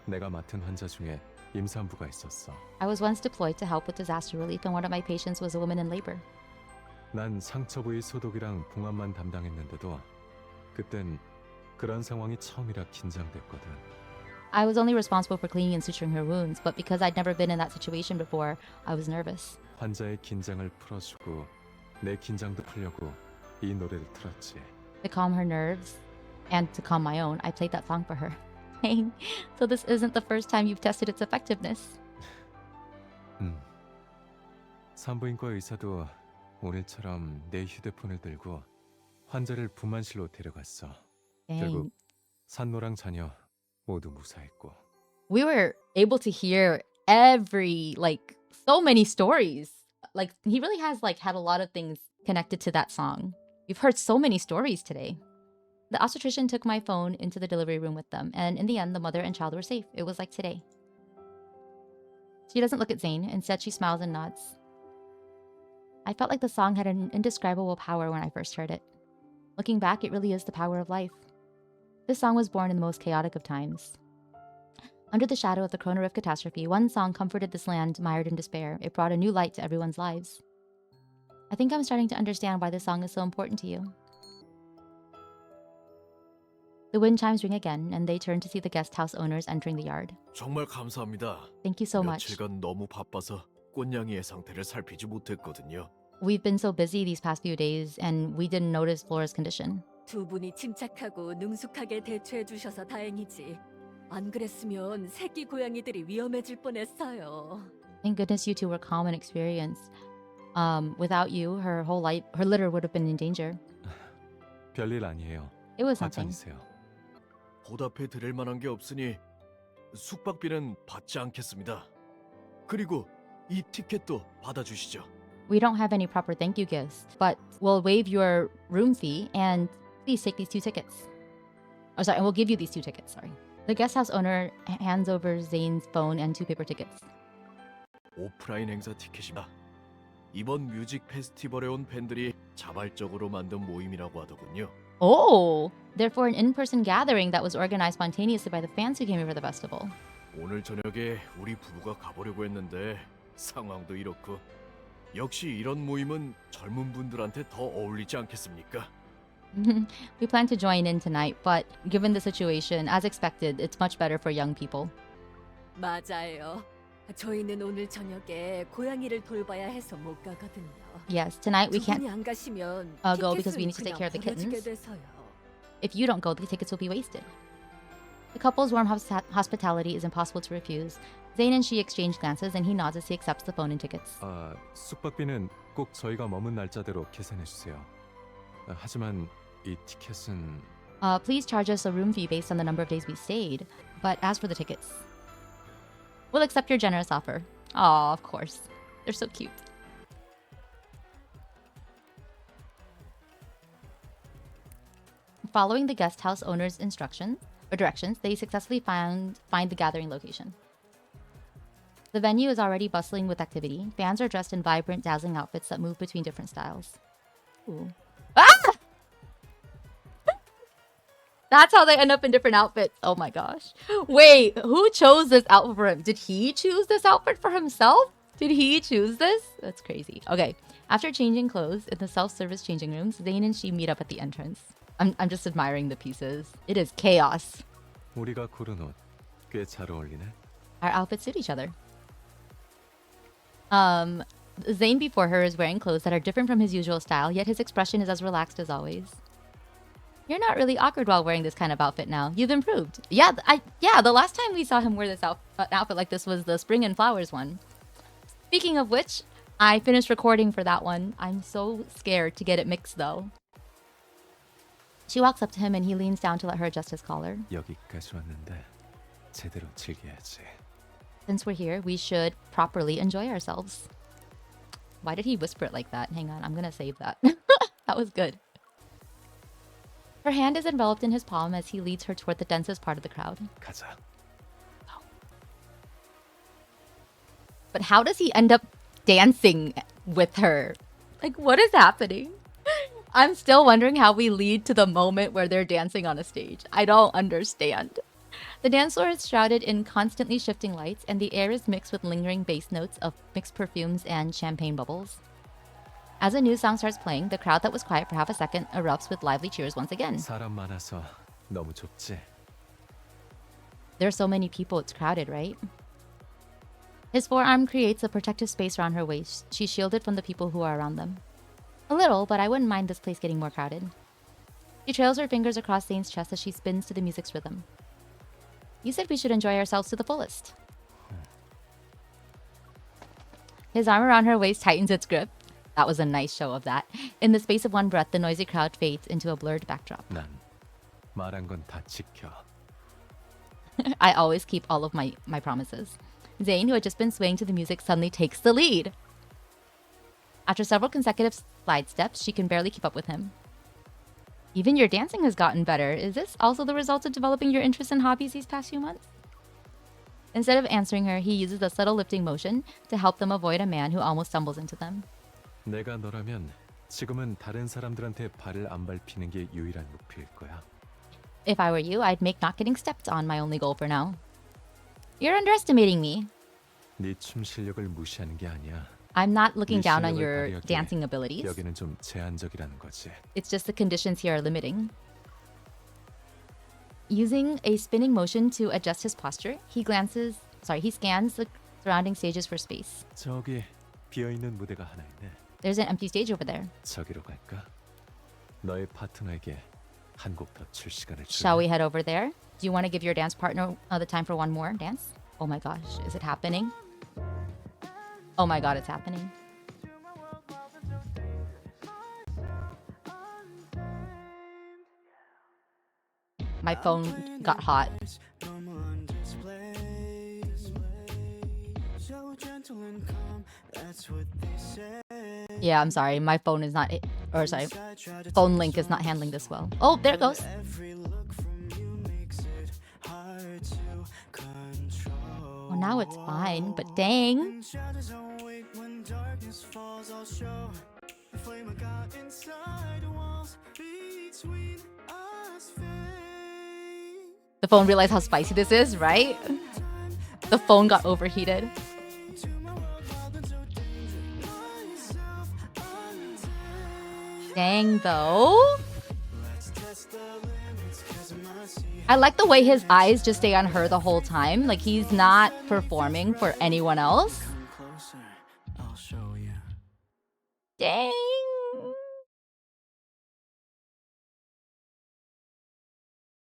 내가 맡은 환자 중에 임산부가 있었어. I was once deployed to help with disaster relief, and one of my patients was a woman in labor. 난 상처 부위 소독이랑 봉합만 담당했는데도 그땐 그런 상황이 처음이라 긴장됐거든. I was only responsible for cleaning and suturing her wounds, but because I'd never been in that situation before, I was nervous. 환자의 긴장을 풀어주고 내 긴장도 풀려고 이 노래를 틀었지. To calm her nerves and to calm my own, I played that song for her. Dang. So this isn't the first time you've tested its effectiveness. 산부인과 의사도 오늘처럼 내 휴대폰을 들고 환자를 분만실로 데려갔어. 결국 Dang. 산모랑 자녀 모두 무사했고. We were able to hear so many stories. Like, he really has had a lot of things connected to that song. We've heard so many stories today. The obstetrician took my phone into the delivery room with them, and in the end, the mother and child were safe. It was like today. She doesn't look at Zayne. Instead, she smiles and nods. I felt like the song had an indescribable power when I first heard it. Looking back, it really is the power of life. This song was born in the most chaotic of times. Under the shadow of the Corona Rift catastrophe, one song comforted this land mired in despair. It brought a new light to everyone's lives. I think I'm starting to understand why this song is so important to you. The wind chimes ring again, and they turn to see the guest house owners entering the yard. 정말 감사합니다. Thank you so much. 며칠간 너무 바빠서 꽃냥이의 상태를 살피지 못했거든요. We've been so busy these past few days, and we didn't notice Flora's condition. 두 분이 침착하고 능숙하게 대처해 주셔서 다행이지. 안 그랬으면 새끼 고양이들이 위험해질 뻔했어요. Thank goodness you two were calm and experienced. Without you, her litter would have been in danger. 별일 아니에요. It was nothing. 괜찮으세요. 보답해 드릴 만한 게 없으니 숙박비는 받지 않겠습니다. 그리고 이 티켓도 받아주시죠. We don't have any proper thank you gifts, but we'll waive your room fee and please take these 2 tickets. And we'll give you these 2 tickets, sorry. The guest house owner hands over Zayne's phone and 2 paper tickets. 오프라인 행사 티켓이다. 이번 뮤직 페스티벌에 온 팬들이 자발적으로 만든 모임이라고 하더군요. Oh, therefore an in-person gathering that was organized spontaneously by the fans who came here for the festival. 오늘 저녁에 우리 부부가 가보려고 했는데 상황도 이렇고 역시 이런 모임은 젊은 분들한테 더 어울리지 않겠습니까? We plan to join in tonight, but given the situation, as expected, it's much better for young people. 맞아요. 저희는 오늘 저녁에 고양이를 돌봐야 해서 못 가거든요. Yes, tonight we 두 can't 분이 안 가시면 go because we need to take care of the 그냥 kittens. 벌어지게 돼서요. If you don't go, the tickets will be wasted. The couple's warm hospitality is impossible to refuse. Zayne and she exchange glances, and he nods as he accepts the phone and tickets. 숙박비는 꼭 저희가 머문 날짜대로 계산해 주세요. 하지만 이 티켓은 Please charge us a room fee based on the number of days we stayed. But as for the tickets, we'll accept your generous offer. Aw, of course. They're so cute. Following the guest house owner's directions, they successfully find the gathering location. The venue is already bustling with activity. Fans are dressed in vibrant, dazzling outfits that move between different styles. Ooh. Ah! That's how they end up in different outfits. Oh my gosh. Wait, who chose this outfit for him? Did he choose this outfit for himself? Did he choose this? That's crazy. Okay. After changing clothes in the self-service changing rooms, Zayne and she meet up at the entrance. I'm just admiring the pieces. It is chaos. 우리가 고른 옷 꽤 잘 어울리네. Our outfits suit each other. Zayne before her is wearing clothes that are different from his usual style, yet his expression is as relaxed as always. You're not really awkward while wearing this kind of outfit now. You've improved. Yeah, the last time we saw him wear this outfit like this was the Spring and Flowers one. Speaking of which, I finished recording for that one. I'm so scared to get it mixed though. She walks up to him and he leans down to let her adjust his collar. 여기까지 왔는데 제대로 즐겨야지. Since we're here, we should properly enjoy ourselves. Why did he whisper it like that? Hang on, I'm gonna save that. That was good. Her hand is enveloped in his palm as he leads her toward the densest part of the crowd. 가자. But how does he end up dancing with her? Like, what is happening? I'm still wondering how we lead to the moment where they're dancing on a stage. I don't understand. The dance floor is shrouded in constantly shifting lights, and the air is mixed with lingering bass notes of mixed perfumes and champagne bubbles. As a new song starts playing, the crowd that was quiet for half a second erupts with lively cheers once again. 사람 많아서 너무 좁지. There are so many people, it's crowded, right? His forearm creates a protective space around her waist. She's shielded from the people who are around them. A little, but I wouldn't mind this place getting more crowded. She trails her fingers across Zayne's chest as she spins to the music's rhythm. You said we should enjoy ourselves to the fullest. His arm around her waist tightens its grip. That was a nice show of that. In the space of one breath, the noisy crowd fades into a blurred backdrop. 난 말한 건 다 지켜. I always keep all of my promises. Zayne, who had just been swaying to the music, suddenly takes the lead. After several consecutive slide steps, she can barely keep up with him. Even your dancing has gotten better. Is this also the result of developing your interests and hobbies these past few months? Instead of answering her, he uses a subtle lifting motion to help them avoid a man who almost stumbles into them. 내가 너라면 지금은 다른 사람들한테 발을 안 밟히는 게 유일한 목표일 거야. If I were you, I'd make not getting stepped on my only goal for now. You're underestimating me. 네 춤 실력을 무시하는 게 아니야. I'm not looking 네 down on 실력을 your 발휘하기에 dancing abilities. 여기는 좀 제한적이라는 거지. It's just the conditions here are limiting. Using a spinning motion to adjust his posture, he scans the surrounding stages for space. 저기 비어 있는 무대가 하나 있네. There's an empty stage over there. 저기로 갈까? 너의 파트너에게 한 곡 더 출 시간을 줄래? Shall we head over there? Do you want to give your dance partner the time for one more dance? Oh my gosh, is it happening? Oh my god, it's happening. My phone got hot. Yeah, I'm sorry. My phone is not, phone link is not handling this well. Oh, there it goes. Oh, now it's fine, but dang. The phone realized how spicy this is, right? The phone got overheated. Dang, though. I like the way his eyes just stay on her the whole time. Like he's not performing for anyone else. Dang.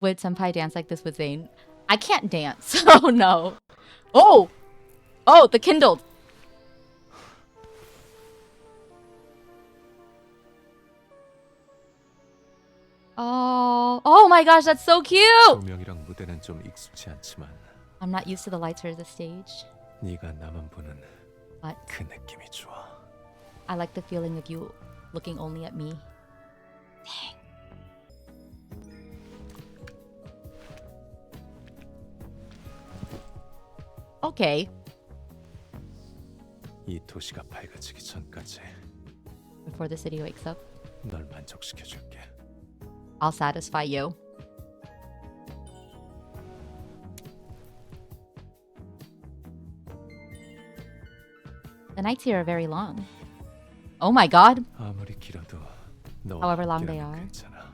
Would senpai dance like this with Zayne? I can't dance. Oh no. Oh! Oh, the kindled. Oh my gosh, that's so cute! 조명이랑 무대는 좀 익숙치 않지만 I'm not used to the lights or the stage. 네가 나만 보는 But 그 느낌이 좋아. I like the feeling of you looking only at me. Dang. Okay. 이 도시가 밝아지기 전까지 Before the city wakes up, 널 만족시켜줄게. I'll satisfy you. The nights here are very long. Oh my god. 아무리 길어도 너와 However long they 함께라면 are. 괜찮아.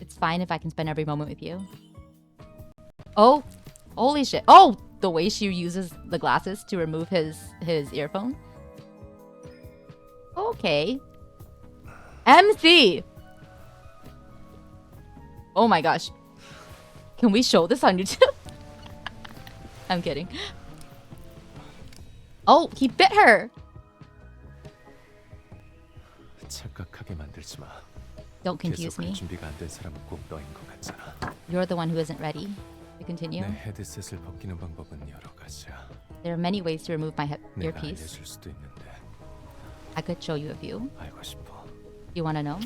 It's fine if I can spend every moment with you. Oh, holy shit. Oh, the way she uses the glasses to remove his earphone. Okay. MC. Oh my gosh. Can we show this on YouTube? I'm kidding. Oh, he bit her. 착각하게 만들지 마. Don't confuse 계속할 me. 준비가 안 된 사람은 꼭 너인 것 같잖아. You're the one who isn't ready. To continue. 내 헤드셋을 벗기는 방법은 여러 가지야. There are many ways to remove my 내가 earpiece. 알려줄 수도 있는데 I could show you a few. 알고 싶어. You want to know?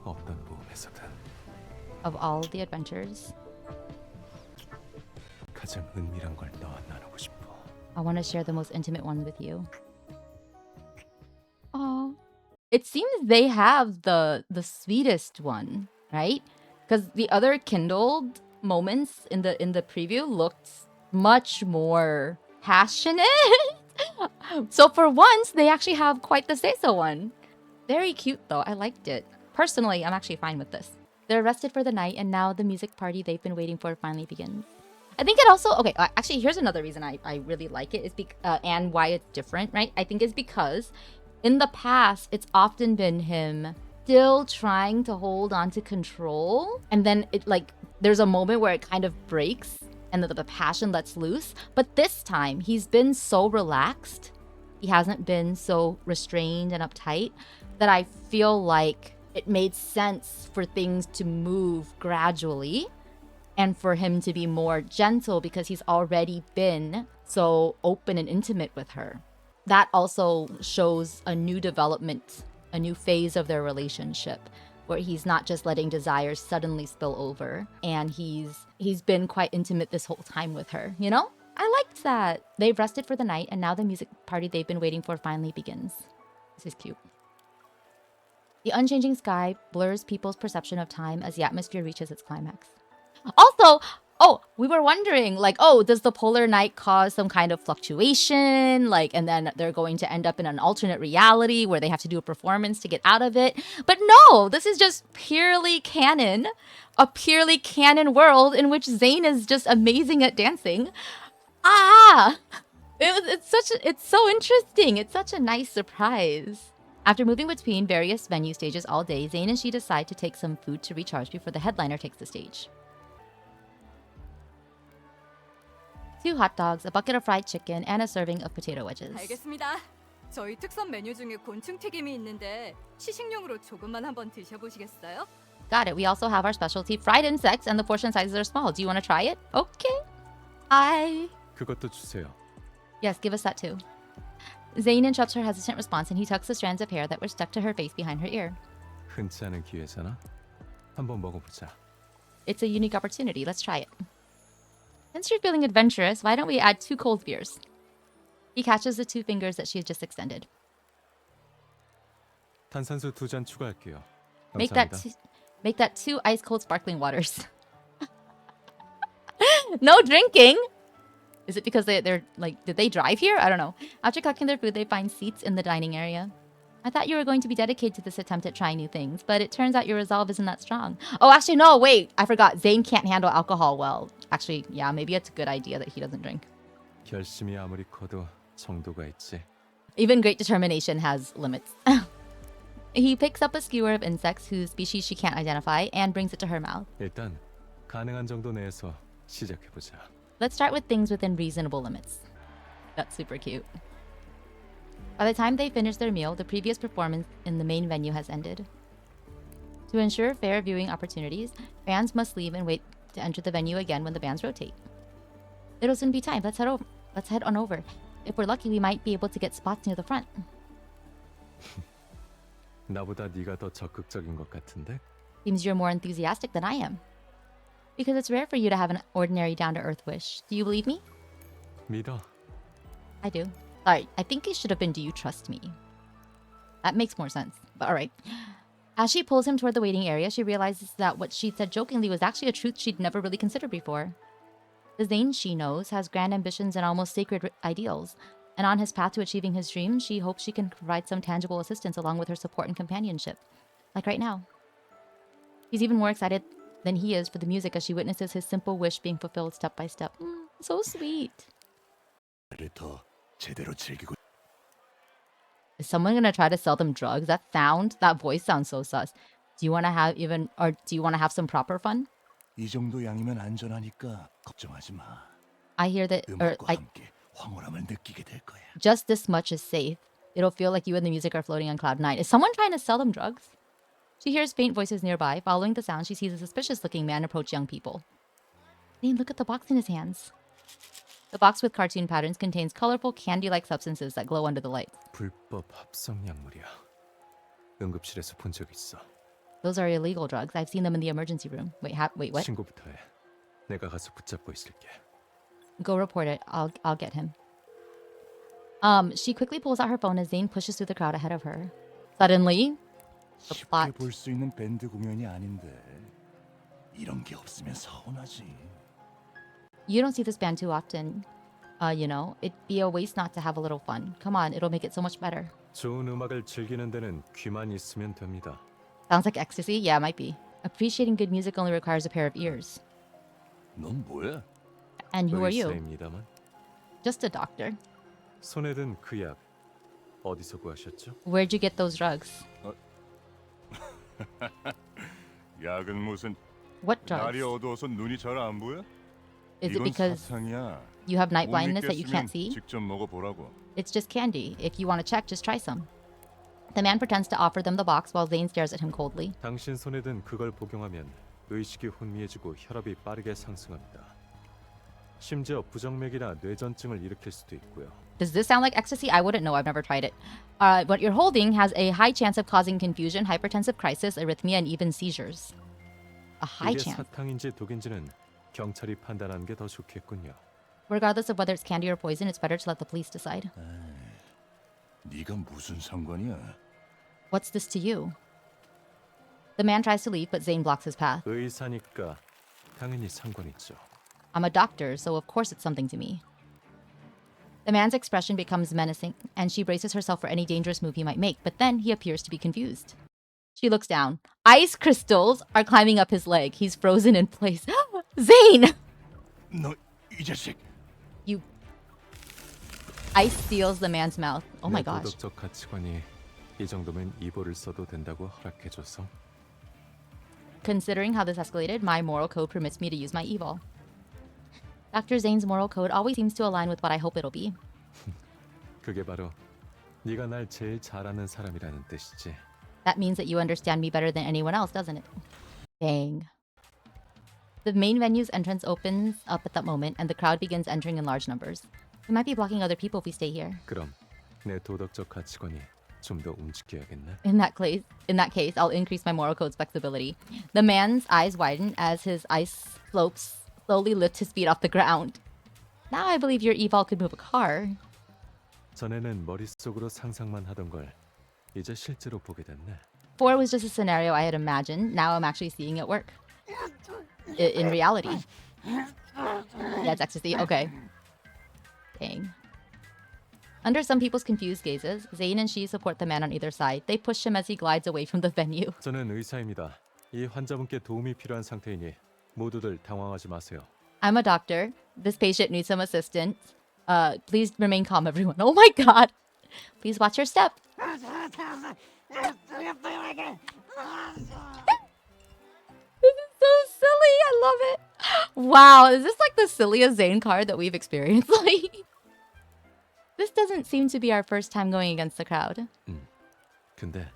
어떤 모험에서든 Of all the adventures, 가장 은밀한 걸 너와 나누고 싶어. I want to share the most intimate one with you. Oh, it seems they have the sweetest one, right? Because the other kindled moments in the preview looked much more passionate. So for once, they actually have quite the say-so one. Very cute though. I liked it. Personally, I'm actually fine with this. They're rested for the night, and now the music party they've been waiting for finally begins. I think it also okay. Actually, here's another reason I really like it is and why it's different, right? I think is because in the past it's often been him still trying to hold on to control, and then it like there's a moment where it kind of breaks and the passion lets loose. But this time he's been so relaxed. He hasn't been so restrained and uptight that I feel like it made sense for things to move gradually and for him to be more gentle because he's already been so open and intimate with her. That also shows a new development, a new phase of their relationship where he's not just letting desires suddenly spill over, and he's been quite intimate this whole time with her, you know? I liked that. They've rested for the night, and now the music party they've been waiting for finally begins. This is cute. The unchanging sky blurs people's perception of time as the atmosphere reaches its climax. Also, we were wondering, like, does the polar night cause some kind of fluctuation? Like, and then they're going to end up in an alternate reality where they have to do a performance to get out of it. But no, this is just purely canon, a purely canon world in which Zayne is just amazing at dancing. It's so interesting. It's such a nice surprise. After moving between various venue stages all day, Zayne and she decide to take some food to recharge before the headliner takes the stage. 2 hot dogs, a bucket of fried chicken, and a serving of potato wedges. 알겠습니다. 저희 특선 메뉴 중에 곤충 튀김이 있는데 시식용으로 조금만 한번 드셔보시겠어요? Got it. We also have our specialty fried insects, and the portion sizes are small. Do you want to try it? Okay. 그것도 주세요. Yes, give us that too. Zayne interrupts her hesitant response, and he tucks the strands of hair that were stuck to her face behind her ear. 흔치 않은 기회잖아. 한번 먹어보자. It's a unique opportunity. Let's try it. Since you're feeling adventurous, why don't we add 2 cold beers? He catches the 2 fingers that she has just extended. 탄산수 2잔 추가할게요. Make 감사합니다. that 2 ice cold sparkling waters. No drinking. Is it because they're like, did they drive here? I don't know. After collecting their food, they find seats in the dining area. I thought you were going to be dedicated to this attempt at trying new things, but it turns out your resolve isn't that strong. Oh, actually, no, wait. I forgot. Zayne can't handle alcohol well. Actually, yeah, maybe it's a good idea that he doesn't drink. 결심이 아무리 커도 정도가 있지. Even great determination has limits. He picks up a skewer of insects whose species she can't identify and brings it to her mouth. 일단 가능한 정도 내에서 시작해보자. Let's start with things within reasonable limits. That's super cute. By the time they finish their meal, the previous performance in the main venue has ended. To ensure fair viewing opportunities, fans must leave and wait to enter the venue again when the bands rotate. It'll soon be time. Let's head on over. If we're lucky, we might be able to get spots near the front. 나보다 네가 더 적극적인 것 같은데? Seems you're more enthusiastic than I am. Because it's rare for you to have an ordinary down-to-earth wish. Do you believe me? 믿어. I do. Sorry, I think it should have been, do you trust me? That makes more sense, but alright. As she pulls him toward the waiting area, she realizes that what she said jokingly was actually a truth she'd never really considered before. The Zayne she knows has grand ambitions and almost sacred ideals, and on his path to achieving his dreams, she hopes she can provide some tangible assistance along with her support and companionship. Like right now. She's even more excited than he is for the music as she witnesses his simple wish being fulfilled step by step. So sweet. 더 제대로 즐기고 Is someone gonna try to sell them drugs? That voice sounds so sus. Do you wanna have some proper fun? 이 정도 양이면 안전하니까 걱정하지 마. I hear that, 음악과 함께 황홀함을 느끼게 될 거야. just this much is safe. It'll feel like you and the music are floating on cloud 9. Is someone trying to sell them drugs? She hears faint voices nearby. Following the sound, she sees a suspicious-looking man approach young people. Zayne, look at the box in his hands. The box with cartoon patterns contains colorful candy-like substances that glow under the light. 불법 합성 약물이야. 응급실에서 본 적 있어. Those are illegal drugs. I've seen them in the emergency room. Wait, what? 신고부터 해. 내가 가서 붙잡고 있을게. Go report it. I'll get him. She quickly pulls out her phone as Zayne pushes through the crowd ahead of her. Suddenly, the 쉽게 plot. 볼 수 있는 밴드 공연이 아닌데 이런 게 없으면 서운하지. You don't see this band too often. You know, it'd be a waste not to have a little fun. Come on, it'll make it so much better. 좋은 음악을 즐기는 데는 귀만 있으면 됩니다. Sounds like ecstasy? Yeah, it might be. Appreciating good music only requires a pair of ears. 넌 뭐야? And who are you? 의사입니다만. Just a doctor. 손에 든 그 약 어디서 구하셨죠? Where'd you get those drugs? 약은 무슨 What 날이 drugs? 어두워서 눈이 잘 안 보여? Is it 이건 because 사탕이야. you have night 못 blindness that you 믿겠으면 can't see? 직접 먹어보라고. It's just candy. If you want to check, just try some. The man pretends to offer them the box while Zayne stares at him coldly. 당신 손에 든 그걸 복용하면 의식이 혼미해지고 혈압이 빠르게 상승합니다. 심지어 부정맥이나 뇌전증을 일으킬 수도 있고요. Does this sound like ecstasy? I wouldn't know. I've never tried it. What you're holding has a high chance of causing confusion, hypertensive crisis, arrhythmia, and even seizures. A high 이게 chance. 사탕인지 독인지는 경찰이 판단하는 게 더 좋겠군요. Regardless of whether it's candy or poison, it's better to let the police decide. 네가 무슨 상관이야? What's this to you? The man tries to leave, but Zayne blocks his path. 의사니까 당연히 상관 있죠. I'm a doctor, so of course it's something to me. The man's expression becomes menacing, and she braces herself for any dangerous move he might make, but then he appears to be confused. She looks down. Ice crystals are climbing up his leg. He's frozen in place. Zayne! 너 이 자식! You. Ice seals the man's mouth. Oh my 내 gosh. 도덕적 가치관이 이 정도면 이보를 써도 된다고 허락해줘서 Considering how this escalated, my moral code permits me to use my evil. Dr. Zayne's moral code always seems to align with what I hope it'll be. 그게 바로 네가 날 제일 잘 아는 사람이라는 뜻이지. That means that you understand me better than anyone else, doesn't it? Dang. The main venue's entrance opens up at that moment, and the crowd begins entering in large numbers. We might be blocking other people if we stay here. 그럼 내 도덕적 가치관이 좀 더 움직여야겠네. In that case, I'll increase my moral code's flexibility. The man's eyes widen as his ice slopes slowly lift his feet off the ground. Now I believe your eval could move a car. 전에는 머릿속으로 상상만 하던 걸 이제 실제로 보게 됐네. Before it was just a scenario I had imagined. Now I'm actually seeing it work. In reality. Yeah, it's ecstasy. Okay. Dang. Under some people's confused gazes, Zayne and she support the man on either side. They push him as he glides away from the venue. 저는 의사입니다. 이 환자분께 도움이 필요한 상태이니 모두들 당황하지 마세요. I'm a doctor. This patient needs some assistance. Please remain calm, everyone. Oh my god. Please watch your step. This is so silly. I love it. Wow, is this like the silliest Zayne card that we've experienced? Like, this doesn't seem to be our first time going against the crowd. 근데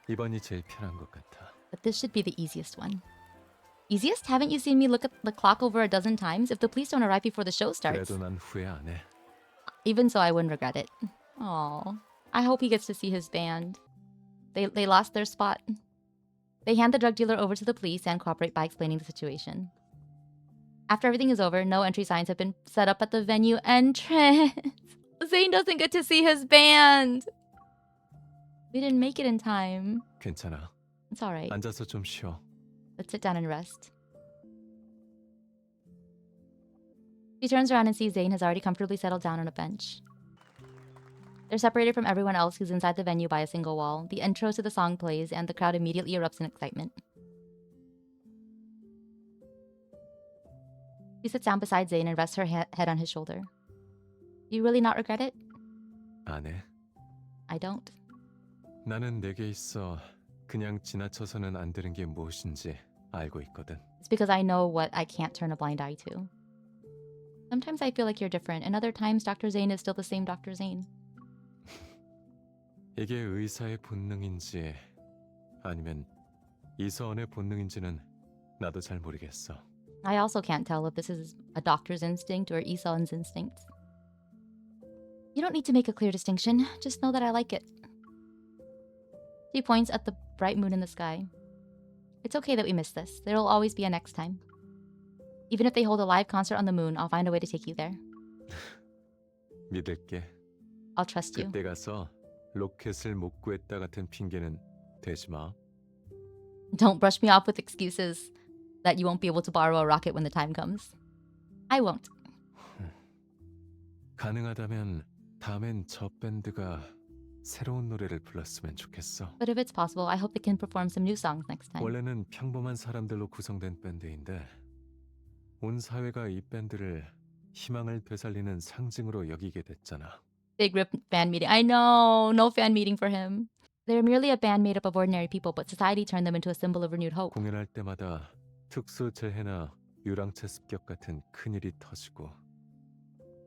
이번이 제일 편한 것 같아. But this should be the easiest one. Easiest? Haven't you seen me look at the clock over a dozen times? If the police don't arrive before the show starts. 그래도 난 후회 안 해. Even so, I wouldn't regret it. Oh, I hope he gets to see his band. They lost their spot. They hand the drug dealer over to the police and cooperate by explaining the situation. After everything is over, no entry signs have been set up at the venue entrance. Zayne doesn't get to see his band. We didn't make it in time. 괜찮아. It's all right. 앉아서 좀 쉬어. Let's sit down and rest. She turns around and sees Zayne has already comfortably settled down on a bench. They're separated from everyone else who's inside the venue by a single wall. The intro to the song plays, and the crowd immediately erupts in excitement. She sits down beside Zayne and rests her head on his shoulder. Do you really not regret it? 안 해. I don't. 나는 내게 있어 그냥 지나쳐서는 안 되는 게 무엇인지 알고 있거든. It's because I know what I can't turn a blind eye to. Sometimes I feel like you're different, and other times Dr. Zayne is still the same Dr. Zayne. 이게 의사의 본능인지 아니면 이서원의 본능인지는 나도 잘 모르겠어. I also can't tell if this is a doctor's instinct or Isan's instinct. You don't need to make a clear distinction. Just know that I like it. She points at the bright moon in the sky. It's okay that we missed this. There'll always be a next time. Even if they hold a live concert on the moon, I'll find a way to take you there. 믿을게. I'll trust you. 그때 가서 로켓을 못 구했다 같은 핑계는 대지 마. Don't brush me off with excuses that you won't be able to borrow a rocket when the time comes. I won't. 가능하다면 다음엔 저 밴드가 새로운 노래를 불렀으면 좋겠어. But if it's possible, I hope they can perform some new songs next time. 원래는 평범한 사람들로 구성된 밴드인데 온 사회가 이 밴드를 희망을 되살리는 상징으로 여기게 됐잖아. Big rip fan meeting. I know. No fan meeting for him. They're merely a band made up of ordinary people, but society turned them into a symbol of renewed hope. 공연할 때마다 특수 재해나 유랑차 습격 같은 큰일이 터지고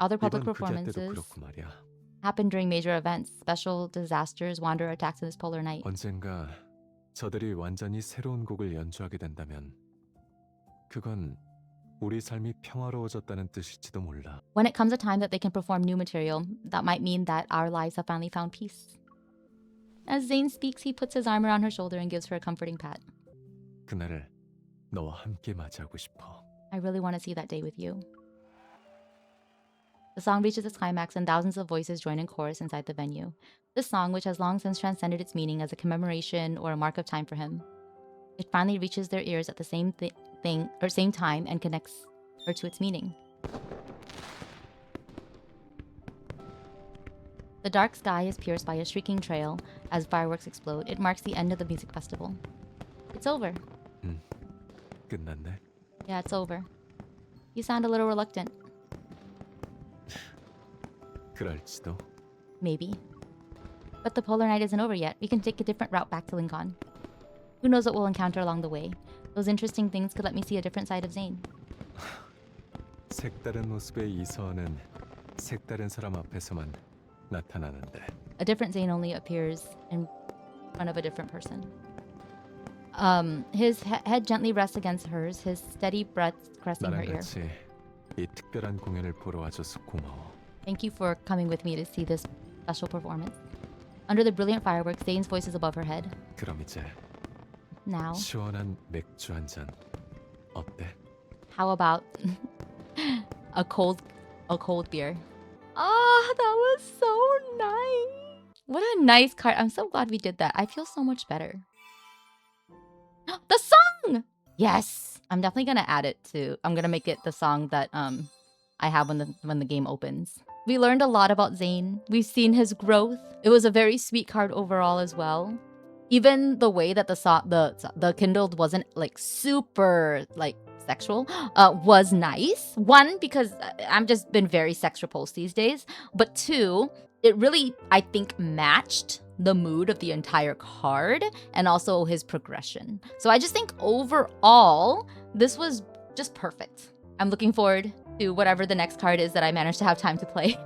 Other public 이번 부자 때도 performances 그렇고 말이야. happen during major events, special disasters, wanderer attacks in this polar night. 언젠가 저들이 완전히 새로운 곡을 연주하게 된다면 그건 우리 삶이 평화로워졌다는 뜻일지도 몰라. When it comes a time that they can perform new material, that might mean that our lives have finally found peace. As Zayne speaks, he puts his arm around her shoulder and gives her a comforting pat. 그날을 너와 함께 맞이하고 싶어. I really want to see that day with you. The song reaches its climax and thousands of voices join in chorus inside the venue. This song, which has long since transcended its meaning as a commemoration or a mark of time for him, it finally reaches their ears at the same same time and connects her to its meaning. The dark sky is pierced by a shrieking trail as fireworks explode. It marks the end of the music festival. It's over. 끝났네. Yeah, it's over. You sound a little reluctant. 그럴지도. Maybe. But the polar night isn't over yet. We can take a different route back to Lincoln. Who knows what we'll encounter along the way? Those interesting things could let me see a different side of Zayne. 색다른 모습의 이서원은 색다른 사람 앞에서만 나타나는데. A different Zayne only appears in front of a different person. His head gently rests against hers, his steady breath caressing her 나랑 ear. 같이 이 특별한 공연을 보러 와줘서 고마워. Thank you for coming with me to see this special performance. Under the brilliant fireworks, Zane's voice is above her head. 그럼 이제 Now, 시원한 맥주 한 잔 어때? how about a cold beer? Oh, that was so nice. What a nice card. I'm so glad we did that. I feel so much better. The song! Yes. I'm definitely gonna add it to. I'm gonna make it the song that I have when the game opens. We learned a lot about Zayne. We've seen his growth. It was a very sweet card overall as well. Even the way that the kindled wasn't like super like sexual was nice. One, because I'm just been very sex repulsed these days, but two, it really I think matched the mood of the entire card and also his progression. So I just think overall this was just perfect. I'm looking forward to whatever the next card is that I manage to have time to play.